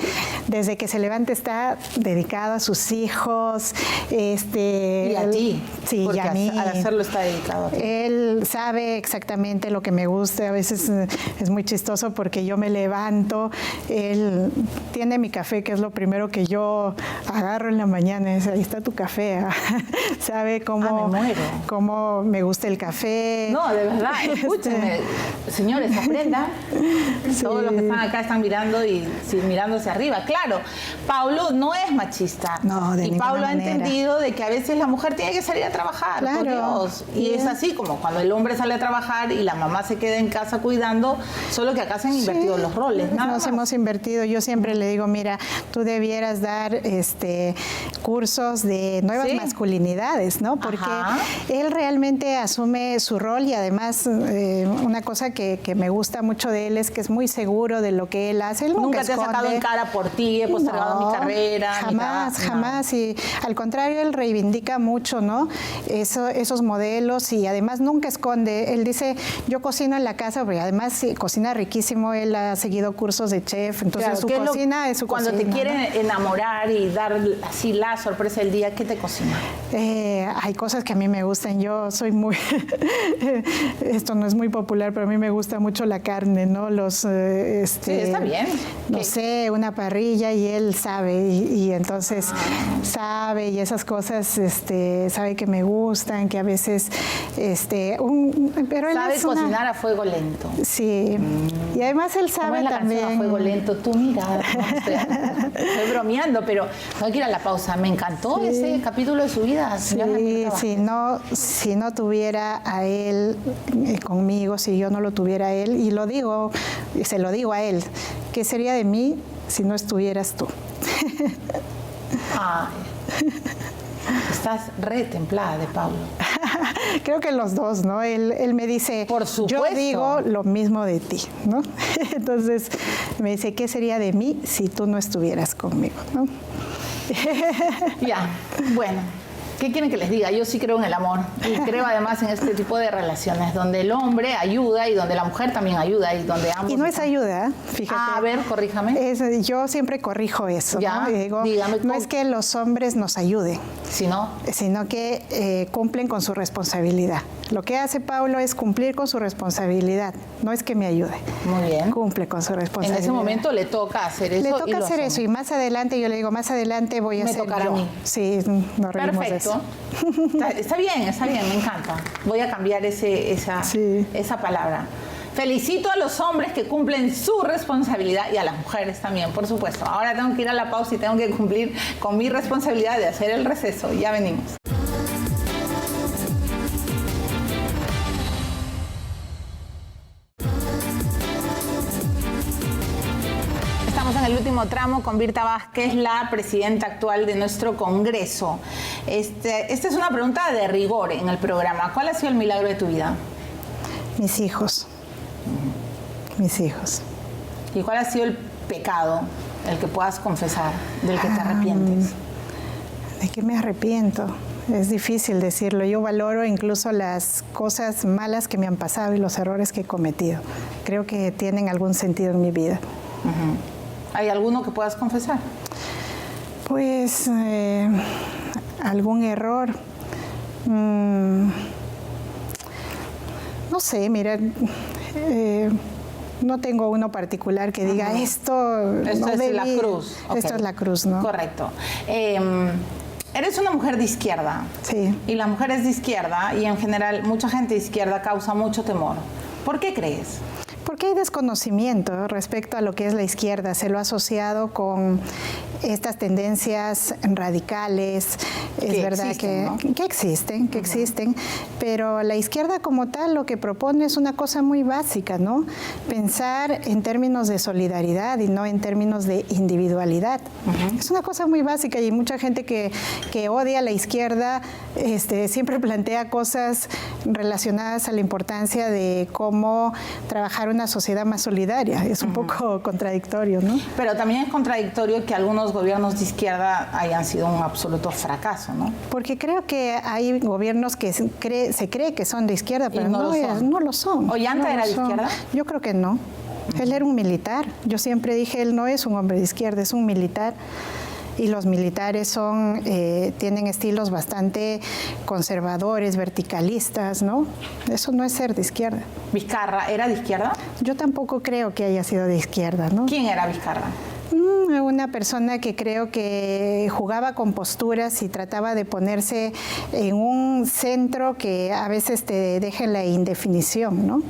desde que se levanta está dedicado a sus hijos. Y a ti. Sí, y a mí. Al hacerlo está dedicado a ti. Él sabe exactamente lo que me gusta. A veces es muy chistoso porque yo me levanto, él tiene mi café, que es lo primero que yo agarro en la mañana. Ahí está tu café. Sabe cómo me gusta el café. No, de verdad, escúchenme. Señores, aprendan. Sí. Todos los que están acá están mirando y mirando hacia arriba. Claro, Paulo no es machista. No, de ninguna Paulo manera. ha entendido de que a veces la mujer tiene que salir a trabajar, por Dios. Y es así como cuando el hombre sale a trabajar y la mamá se queda en casa cuidando, solo que acá se han invertido los roles. Nos hemos invertido. Yo siempre le digo, mira, tú debieras dar cursos de nuevas masculinidades, ¿no? Porque Él realmente asume su rol y además una cosa que me gusta mucho de él es que es muy seguro de lo que él hace. Él nunca te ha sacado en cara por ti, he postergado mi carrera. Jamás. Y al contrario, él reivindica mucho, ¿no? Esos modelos y además nunca esconde. Él dice, yo cocino en la casa, porque además sí, cocina riquísimo. Él ha seguido cursos de chef, entonces su cocina es su cuando cocina. Cuando te quieren enamorar y dar así la sorpresa del día, ¿qué te cocina? Hay cosas que a mí me gustan. Yo soy muy... Esto no es muy popular, pero a mí me gusta mucho la carne, ¿no? Sí, está bien. No sé, una parrilla y él sabe y entonces sabe y esas cosas sabe que me gustan, que a veces pero él sabe cocinar a fuego lento. Sí. Y además él sabe ¿Cómo es la también canción a fuego lento? Tú mira, no, estoy bromeando, pero tengo que ir a la pausa. Me encantó ese capítulo de su vida. Sí, si no tuviera a él conmigo, si yo no lo tuviera a él, y se lo digo a él, ¿qué sería de mí si no estuvieras tú? Ay, estás re templada de Pablo. Creo que los dos, ¿no? Él me dice, por supuesto, yo digo lo mismo de ti, ¿no? Entonces me dice, ¿qué sería de mí si tú no estuvieras conmigo, ¿no? Ya, bueno. ¿Qué quieren que les diga? Yo sí creo en el amor y creo además en este tipo de relaciones donde el hombre ayuda y donde la mujer también ayuda y donde ambos... Y no es ayuda, fíjate. A ver, corríjame. Yo siempre corrijo eso, ya, ¿no? Y digo, dígame, no es que los hombres nos ayuden, sino que cumplen con su responsabilidad. Lo que hace Paulo es cumplir con su responsabilidad, no es que me ayude. Muy bien. Cumple con su responsabilidad. En ese momento le toca hacer eso. Le toca hacer eso y más adelante yo le digo, más adelante voy a hacer yo. Me tocará a mí. Sí, nos reímos de eso. Está bien, me encanta. Voy a cambiar esa palabra. Felicito a los hombres que cumplen su responsabilidad y a las mujeres también, por supuesto. Ahora tengo que ir a la pausa y tengo que cumplir con mi responsabilidad de hacer el receso. Ya venimos. En el último tramo con Birta Vázquez, la presidenta actual de nuestro Congreso. Esta es una pregunta de rigor en el programa. ¿Cuál ha sido el milagro de tu vida? Mis hijos. Mis hijos. ¿Y cuál ha sido el pecado, el que puedas confesar, del que te arrepientes? ¿De qué me arrepiento? Es difícil decirlo. Yo valoro incluso las cosas malas que me han pasado y los errores que he cometido. Creo que tienen algún sentido en mi vida. ¿Hay alguno que puedas confesar? Pues algún error. No sé, mira, no tengo uno particular que diga esto es la cruz. Esto es la cruz, ¿no? Correcto. Eres una mujer de izquierda. Sí. Y las mujeres de izquierda, y en general mucha gente de izquierda, causa mucho temor. ¿Por qué crees? Porque hay desconocimiento respecto a lo que es la izquierda. Se lo ha asociado con estas tendencias radicales. Es verdad que existen, pero la izquierda como tal lo que propone es una cosa muy básica, ¿no? Pensar en términos de solidaridad y no en términos de individualidad. Es una cosa muy básica y mucha gente que odia a la izquierda siempre plantea cosas relacionadas a la importancia de cómo trabajar una sociedad más solidaria. Es un poco contradictorio, ¿no? Pero también es contradictorio que algunos gobiernos de izquierda hayan sido un absoluto fracaso, ¿no? Porque creo que hay gobiernos que se cree que son de izquierda, pero no lo son. ¿Ollanta era de izquierda? Yo creo que no. Él era un militar. Yo siempre dije, él no es un hombre de izquierda, es un militar. Y los militares tienen estilos bastante conservadores, verticalistas, ¿no? Eso no es ser de izquierda. ¿Vizcarra era de izquierda? Yo tampoco creo que haya sido de izquierda, ¿no? ¿Quién era Vizcarra? Una persona que creo que jugaba con posturas y trataba de ponerse en un centro que a veces te deja en la indefinición, ¿no?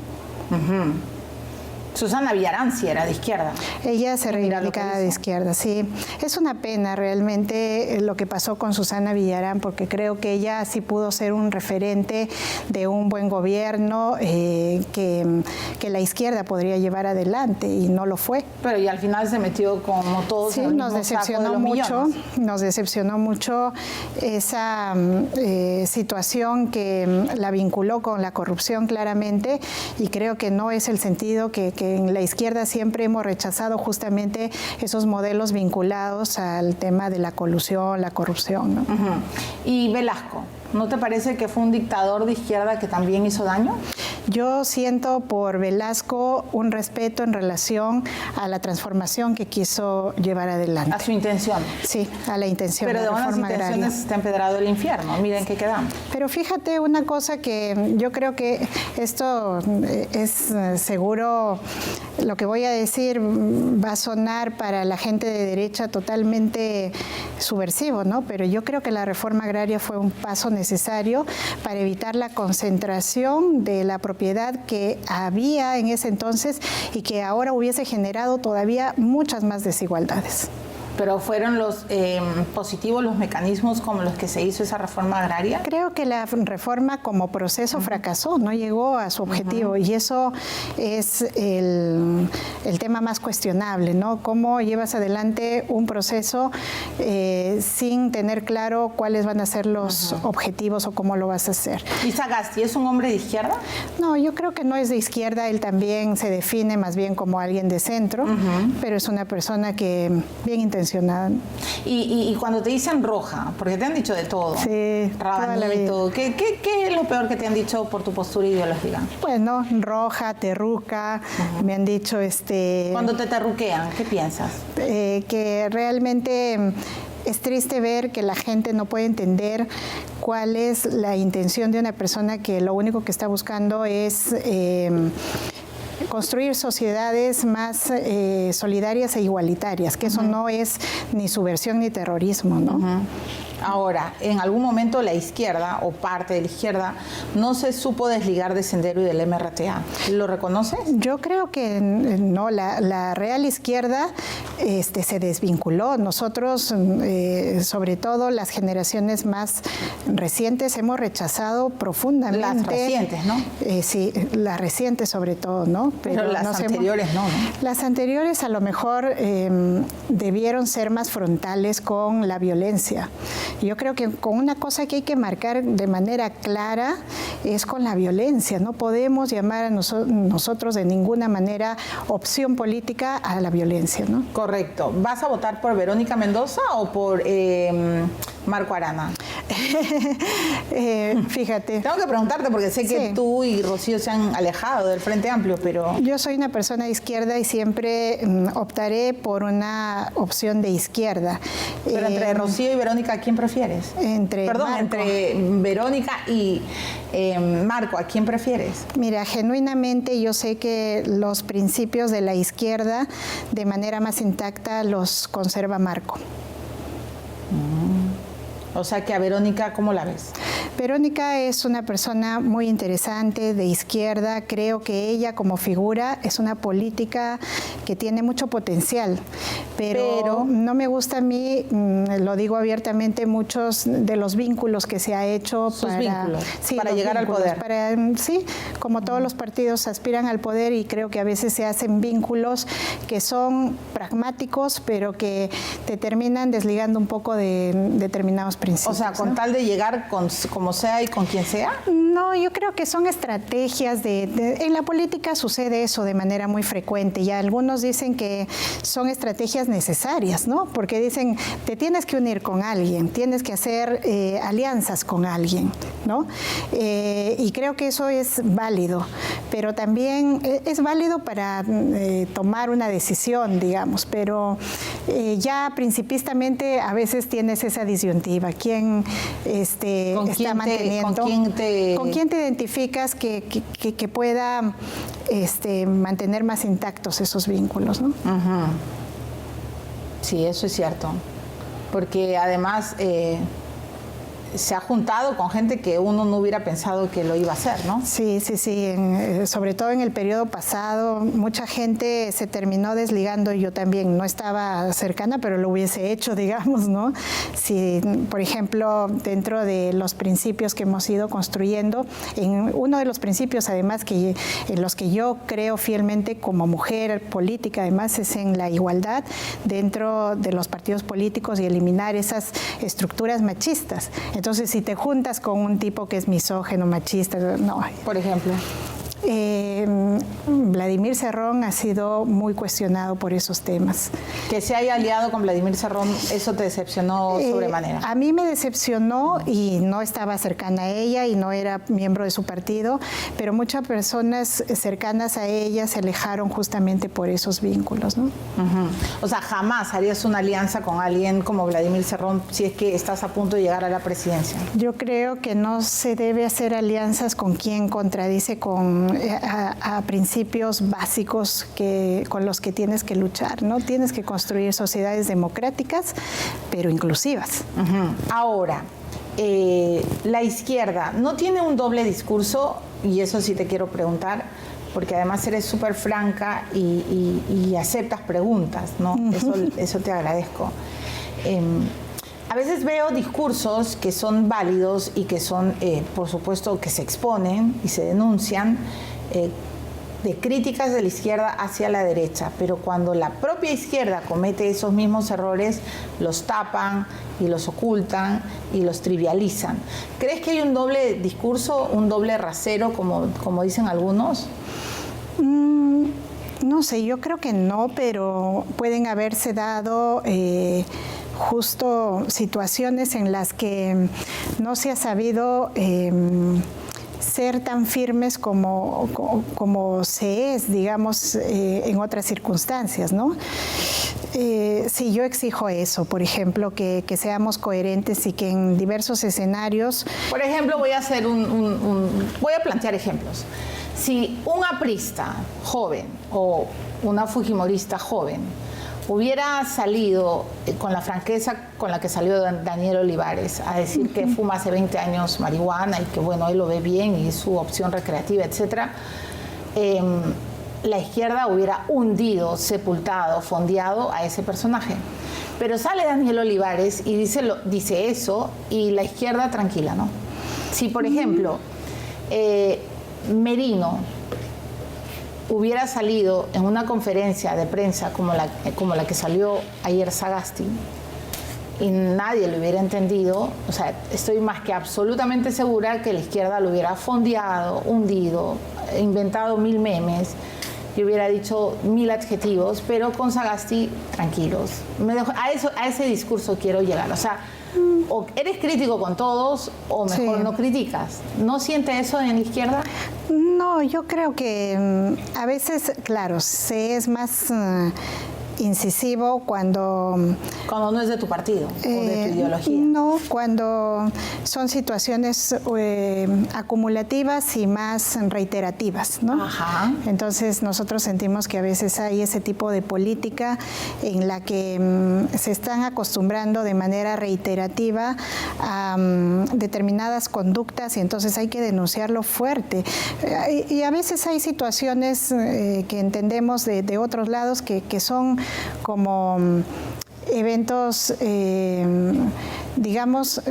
Susana Villarán sí era de izquierda. Ella se reivindicaba de izquierda, sí. Es una pena realmente lo que pasó con Susana Villarán, porque creo que ella sí pudo ser un referente de un buen gobierno que la izquierda podría llevar adelante y no lo fue. Pero y al final se metió como todos en el mismo saco de los millones. Nos decepcionó mucho esa situación que la vinculó con la corrupción claramente, y creo que no es el sentido que en la izquierda siempre hemos rechazado justamente esos modelos vinculados al tema de la colusión, la corrupción, ¿no? Y Velasco, ¿no te parece que fue un dictador de izquierda que también hizo daño? Yo siento por Velasco un respeto en relación a la transformación que quiso llevar adelante. A su intención. Sí, a la intención. Pero de buenas intenciones está empedrado el infierno. Miren qué quedamos. Pero fíjate una cosa que yo creo que esto es seguro, lo que voy a decir va a sonar para la gente de derecha totalmente subversivo, ¿no? Pero yo creo que la reforma agraria fue un paso necesario para evitar la concentración de la propiedad que había en ese entonces y que ahora hubiese generado todavía muchas más desigualdades. ¿Pero fueron los positivos los mecanismos como los que se hizo esa reforma agraria? Creo que la reforma como proceso fracasó, no llegó a su objetivo, y eso es el tema más cuestionable, ¿no? ¿Cómo llevas adelante un proceso sin tener claro cuáles van a ser los objetivos o cómo lo vas a hacer? ¿Y Sagasti es un hombre de izquierda? No, yo creo que no es de izquierda, él también se define más bien como alguien de centro, pero es una persona que bien intencionada. Y cuando te dicen roja, porque te han dicho de todo, sí, rabanito, ¿qué es lo peor que te han dicho por tu postura ideológica? Bueno, roja, terruca, me han dicho Cuando te terruquean, ¿qué piensas? Que realmente es triste ver que la gente no puede entender cuál es la intención de una persona que lo único que está buscando es construir sociedades más solidarias e igualitarias, que eso no es ni subversión ni terrorismo, ¿no? Ahora, en algún momento la izquierda o parte de la izquierda no se supo desligar de Sendero y del MRTA. ¿Lo reconoces? Yo creo que no, la real izquierda se desvinculó. Nosotros, sobre todo las generaciones más recientes, hemos rechazado profundamente. Las recientes, ¿no? Sí, las recientes sobre todo, ¿no? Pero las anteriores no, ¿no? Las anteriores a lo mejor debieron ser más frontales con la violencia. Yo creo que con una cosa que hay que marcar de manera clara es con la violencia. No podemos llamar a nosotros de ninguna manera opción política a la violencia, ¿no? Correcto. ¿Vas a votar por Verónica Mendoza o por Marco Arana? Fíjate. Tengo que preguntarte porque sé que tú y Rocío se han alejado del Frente Amplio, pero... Yo soy una persona de izquierda y siempre optaré por una opción de izquierda. Pero entre Rocío y Verónica, ¿a quién prefieres? Entre Verónica y Marco, ¿a quién prefieres? Mira, genuinamente yo sé que los principios de la izquierda de manera más intacta los conserva Marco. O sea que a Verónica, ¿cómo la ves? Verónica es una persona muy interesante, de izquierda. Creo que ella como figura es una política que tiene mucho potencial, pero no me gusta a mí, lo digo abiertamente, muchos de los vínculos que se ha hecho para llegar al poder. Sí, como todos los partidos aspiran al poder y creo que a veces se hacen vínculos que son pragmáticos, pero que te terminan desligando un poco de determinados principios. O sea, con tal de llegar como sea y con quien sea. No, yo creo que son estrategias en la política sucede eso de manera muy frecuente y algunos dicen que son estrategias necesarias, ¿no? Porque dicen, te tienes que unir con alguien, tienes que hacer alianzas con alguien, ¿no? Y creo que eso es válido, pero también es válido para tomar una decisión, digamos, pero ya principistamente a veces tienes esa disyuntiva. ¿Quién está manteniendo? ¿Con quién te identificas que pueda mantener más intactos esos vínculos, ¿no? Sí, eso es cierto. Porque además se ha juntado con gente que uno no hubiera pensado que lo iba a hacer, ¿no? Sí, sobre todo en el periodo pasado, mucha gente se terminó desligando. Yo también no estaba cercana, pero lo hubiese hecho, digamos, ¿no? Si, por ejemplo, dentro de los principios que hemos ido construyendo, en uno de los principios, además, en los que yo creo fielmente como mujer política, además, es en la igualdad dentro de los partidos políticos y eliminar esas estructuras machistas. Entonces, si te juntas con un tipo que es misógino, machista, no. Por ejemplo. Vladimir Cerrón ha sido muy cuestionado por esos temas. Que se haya aliado con Vladimir Cerrón, ¿eso te decepcionó sobremanera? A mí me decepcionó y no estaba cercana a ella y no era miembro de su partido, pero muchas personas cercanas a ella se alejaron justamente por esos vínculos, ¿no? O sea, jamás harías una alianza con alguien como Vladimir Cerrón si es que estás a punto de llegar a la presidencia. Yo creo que no se debe hacer alianzas con quien contradice a principios básicos con los que tienes que luchar, ¿no? Tienes que construir sociedades democráticas, pero inclusivas. Ahora, la izquierda no tiene un doble discurso, y eso sí te quiero preguntar, porque además eres súper franca y aceptas preguntas, ¿no? Eso te agradezco. A veces veo discursos que son válidos y que son, por supuesto, que se exponen y se denuncian, de críticas de la izquierda hacia la derecha, pero cuando la propia izquierda comete esos mismos errores, los tapan y los ocultan y los trivializan. ¿Crees que hay un doble discurso, un doble rasero, como dicen algunos? No sé, yo creo que no, pero pueden haberse dado justo situaciones en las que no se ha sabido ser tan firmes como se es, digamos, en otras circunstancias, ¿no? Sí, yo exijo eso, por ejemplo, que seamos coherentes y que en diversos escenarios... Por ejemplo, voy a plantear ejemplos. Si un aprista joven o una fujimorista joven hubiera salido con la franqueza con la que salió Daniel Olivares a decir que fuma hace 20 años marihuana y que, bueno, él lo ve bien y es su opción recreativa, etcétera, la izquierda hubiera hundido, sepultado, fondeado a ese personaje. Pero sale Daniel Olivares y dice eso, y la izquierda tranquila, ¿no? Si, por ejemplo, Merino hubiera salido en una conferencia de prensa como la que salió ayer Sagasti y nadie lo hubiera entendido, o sea, estoy más que absolutamente segura que la izquierda lo hubiera fondeado, hundido, inventado 1000 memes y hubiera dicho 1000 adjetivos, pero con Sagasti tranquilos. A ese discurso quiero llegar, o sea, o eres crítico con todos o mejor no criticas. ¿No siente eso en la izquierda? No, yo creo que a veces, claro, se es más incisivo cuando no es de tu partido o de tu ideología. No, cuando son situaciones acumulativas y más reiterativas, ¿no? Ajá. Entonces nosotros sentimos que a veces hay ese tipo de política en la que se están acostumbrando de manera reiterativa a determinadas conductas y entonces hay que denunciarlo fuerte. Y a veces hay situaciones que entendemos de otros lados que son como eventos, digamos,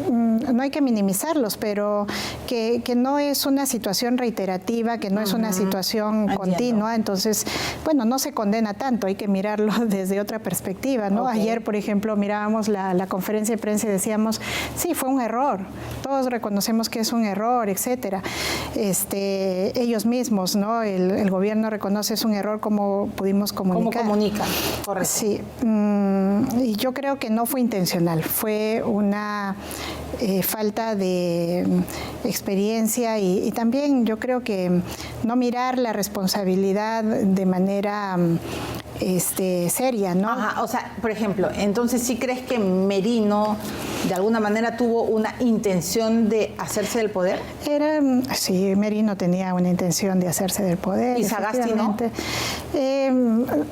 no hay que minimizarlos, pero que no es una situación reiterativa, que no es una situación continua, entonces, bueno, no se condena tanto, hay que mirarlo desde otra perspectiva, ¿no? Okay. Ayer, por ejemplo, mirábamos la conferencia de prensa y decíamos, sí, fue un error, todos reconocemos que es un error, etcétera. Ellos mismos, ¿no? El gobierno reconoce es un error, como pudimos comunicar. ¿Cómo comunican? Correcto. Sí, y yo creo que no fue intencional, fue una falta de experiencia y también yo creo que no mirar la responsabilidad de manera seria, ¿no? Ajá, o sea, por ejemplo, entonces sí crees que Merino de alguna manera tuvo una intención de hacerse del poder. Sí, Merino tenía una intención de hacerse del poder. ¿Y Sagasti no?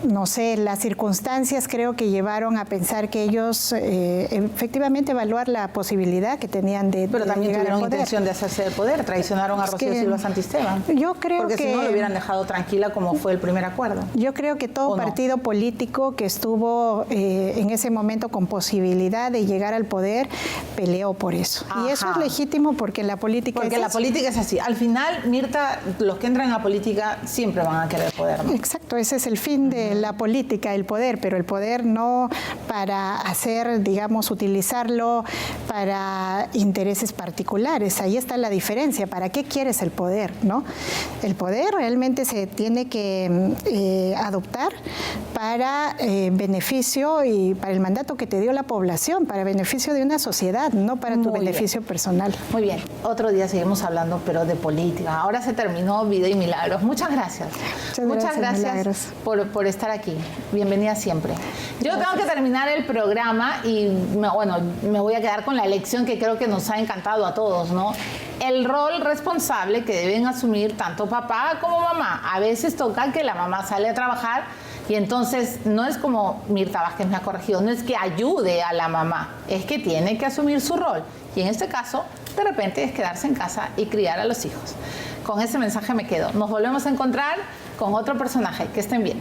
No sé, las circunstancias creo que llevaron a pensar que ellos efectivamente evaluar la posibilidad que tenían de Pero también llegar tuvieron al poder. intención de hacerse del poder, traicionaron a Rocío Silva Santisteban. Yo creo porque si no lo hubieran dejado tranquila como fue el primer acuerdo. Yo creo que todo partido político que estuvo en ese momento con posibilidad de llegar al poder peleó por eso. Ajá. Y eso es legítimo porque la política la política es así. Al final, Mirta, los que entran en la política siempre van a querer poder, ¿no? Exacto, ese es el fin de la política, el poder, pero el poder no para hacer, digamos, utilizarlo para intereses particulares. Ahí está la diferencia. ¿Para qué quieres el poder, no? El poder realmente se tiene que adoptar para beneficio y para el mandato que te dio la población, para beneficio de una sociedad, no para tu beneficio personal. Muy bien, otro día seguimos hablando, pero de política. Ahora se terminó Vida y Milagros. Muchas gracias. Muchas gracias por estar aquí. Bienvenida siempre. Yo tengo que terminar el programa y, bueno, me voy a quedar con la lección que creo que nos ha encantado a todos, ¿no? El rol responsable que deben asumir tanto papá como mamá. A veces toca que la mamá sale a trabajar y entonces no es como Mirta Vázquez me ha corregido, no es que ayude a la mamá, es que tiene que asumir su rol. Y en este caso, de repente es quedarse en casa y criar a los hijos. Con ese mensaje me quedo. Nos volvemos a encontrar con otro personaje. Que estén bien.